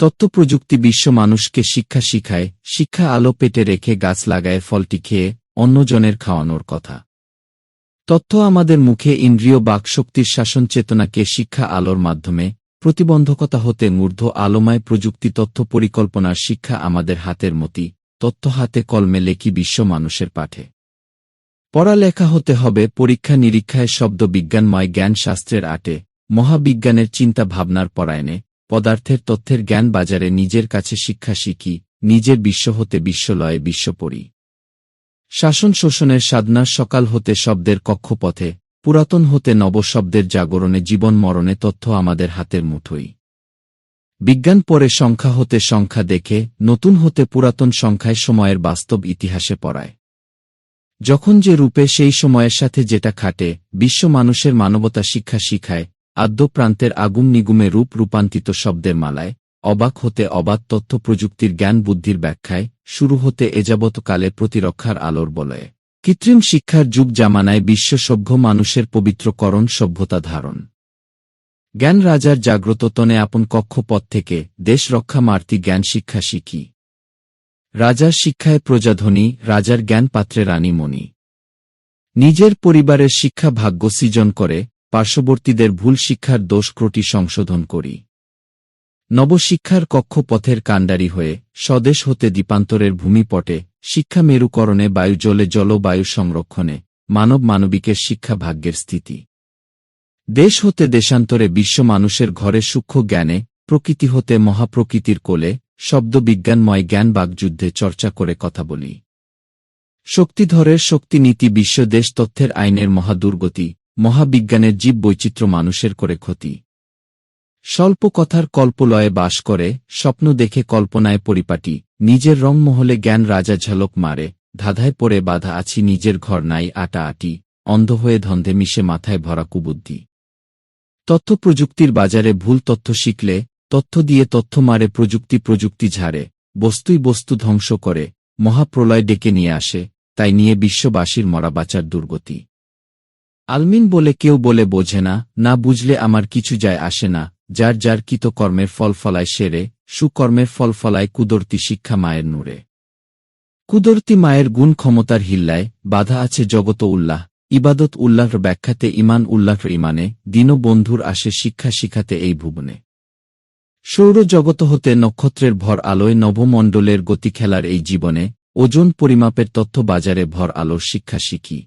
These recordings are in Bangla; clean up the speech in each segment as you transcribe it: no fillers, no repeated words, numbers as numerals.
তথ্যপ্রযুক্তি বিশ্ব মানুষকে শিক্ষা শিখায়, শিক্ষা আলো পেটে রেখে গাছ লাগায় ফলটি খেয়ে অন্যজনের খাওয়ানোর কথা। তথ্য আমাদের মুখে ইন্দ্রিয় বাকশক্তির শাসন চেতনাকে শিক্ষা আলোর মাধ্যমে প্রতিবন্ধকতা হতে ঊর্ধ্ব আলোময় প্রযুক্তি তথ্য পরিকল্পনার শিক্ষা আমাদের হাতের মতি, তথ্য হাতে কলমে লেখি বিশ্ব মানুষের পাঠে। পড়ালেখা হতে হবে পরীক্ষা নিরীক্ষায় শব্দ বিজ্ঞানময় জ্ঞান শাস্ত্রের আটে, মহাবিজ্ঞানের চিন্তা ভাবনার পরায়ণে, পদার্থের তথ্যের জ্ঞান বাজারে নিজের কাছে শিক্ষা শিখি, নিজের বিশ্ব হতে বিশ্বলয়ে বিশ্ব পড়ি। শাসন শোষণের সাধনার সকাল হতে শব্দের কক্ষপথে, পুরাতন হতে নবশব্দের জাগরণে জীবন মরণে তথ্য আমাদের হাতের মুঠোই। বিজ্ঞান পরে সংখ্যা হতে সংখ্যা দেখে, নতুন হতে পুরাতন সংখ্যায় সময়ের বাস্তব ইতিহাসে পড়ায়। যখন যে রূপে সেই সময়ের সাথে যেটা খাটে, বিশ্ব মানুষের মানবতা শিক্ষা শিখায়, আদ্য প্রান্তের আগুম নিগুমে রূপ রূপান্তরিত শব্দের মালায়, অবাক হতে অবাক তথ্য প্রযুক্তির জ্ঞান বুদ্ধির ব্যাখ্যায়, শুরু হতে এযাবৎকালে প্রতিরক্ষার আলোর বলয়ে। কৃত্রিম শিক্ষার যুগ জামানায় বিশ্ব সভ্য মানুষের পবিত্রকরণ সভ্যতা ধারণ। জ্ঞান রাজার জাগ্রত তনে আপন কক্ষপথ থেকে দেশ রক্ষা মার্তি জ্ঞান শিক্ষা শিখি। রাজার শিক্ষায় প্রজাধনী, রাজার জ্ঞান পাত্রে রানী মণি। নিজের পরিবারের শিক্ষা ভাগ্য সৃজন করে, পার্শ্ববর্তীদের ভুল শিক্ষার দোষ ক্রটি সংশোধন করি। নবশিক্ষার কক্ষপথের কাণ্ডারি হয়ে, স্বদেশ হতে দ্বীপান্তরের ভূমিপটে, শিক্ষা মেরুকরণে বায়ু জলে জলবায়ু সংরক্ষণে, মানব মানবিকের শিক্ষা ভাগ্যের স্থিতি। দেশ হতে দেশান্তরে বিশ্ব মানুষের ঘরে সূক্ষ্ম জ্ঞানে, প্রকৃতি হতে মহাপ্রকৃতির কোলে, শব্দ বিজ্ঞানময় জ্ঞান বাগযুদ্ধে চর্চা করে কথা বলি। শক্তিধরের শক্তিনীতি বিশ্ব দেশ তথ্যের আইনের মহাদুর্গতি, মহাবিজ্ঞানের জীব বৈচিত্র্য মানুষের করে ক্ষতি। স্বল্প কথার কল্পলয়ে বাস করে, স্বপ্ন দেখে কল্পনায় পরিপাটি, নিজের রংমহলে জ্ঞান রাজা ঝলক মারে, ধাঁধায় পড়ে বাধা আছি নিজের ঘর নাই আটা আটি, অন্ধ হয়ে ধন্ধে মিশে মাথায় ভরা কুবুদ্ধি। তথ্য প্রযুক্তির বাজারে ভুল তথ্য শিখলে, তথ্য দিয়ে তথ্য মারে প্রযুক্তি ঝাড়ে, বস্তুই বস্তু ধ্বংস করে, মহাপ্রলয় ডেকে নিয়ে আসে, তাই নিয়ে বিশ্ববাসীর মরা বাঁচার দুর্গতি। আলমিন বলে কেউ বলে বোঝে না, না বুঝলে আমার কিছু যায় আসে না, যার যার কৃতকর্মের ফল ফলায় সেরে, সুকর্মের ফল ফলায় কুদরতি শিক্ষা মায়ের নূরে। কুদরতি মায়ের গুণ ক্ষমতার হিল্লায়, বাধা আছে জগত উল্লাহ, ইবাদত উল্লাহর ব্যাখ্যাতে ইমান উল্লাহর ইমানে, দীনবন্ধুর আসে শিক্ষা শিখাতে এই ভুবনে। সৌরজগত হতে নক্ষত্রের ভর আলোয় নভমণ্ডলের গতি খেলার এই জীবনে, ওজন পরিমাপের তথ্য বাজারে ভর আলোর শিক্ষা শিখি।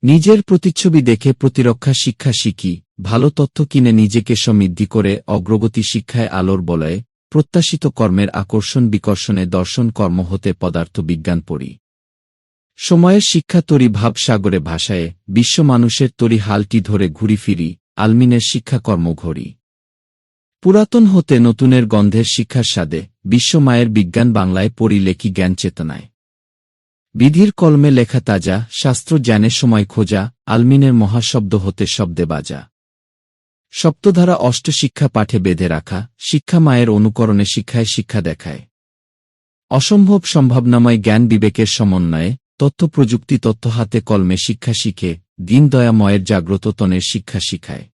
নিজের প্রতিচ্ছবি দেখে প্রতিরক্ষা শিক্ষা শিখি, ভালো তথ্য কিনে নিজেকে সমৃদ্ধি করে অগ্রগতি শিক্ষায় আলোর বলয়ে, প্রত্যাশিত কর্মের আকর্ষণ বিকর্ষণে দর্শন কর্ম হতে পদার্থ বিজ্ঞান পড়ি। সময়ের শিক্ষা তরি ভাব সাগরে ভাষায়, বিশ্ব মানুষের তরি হালটি ধরে ঘুরি ফিরি, আলমিনের শিক্ষা কর্ম ঘড়ি। পুরাতন হতে নতুনের গন্ধের শিক্ষার স্বাদে, বিশ্ব মায়ের বিজ্ঞান বাংলায় পড়ি লেখি জ্ঞান চেতনায়। বিধির কলমে লেখা তাজা, শাস্ত্র জ্ঞানের সময় খোঁজা, আলমিনের মহাশব্দ হতে শব্দে বাজা। সপ্তধারা অষ্টশিক্ষা পাঠে বেঁধে রাখা, শিক্ষা মায়ের অনুকরণে শিক্ষায় শিক্ষা দেখায়। অসম্ভব সম্ভাবনাময় জ্ঞান বিবেকের সমন্বয়ে, তথ্য প্রযুক্তি তথ্য হাতে কলমে শিক্ষা শিখে, দীনদয়াময়ের জাগ্রত তনের শিক্ষা শিখায়।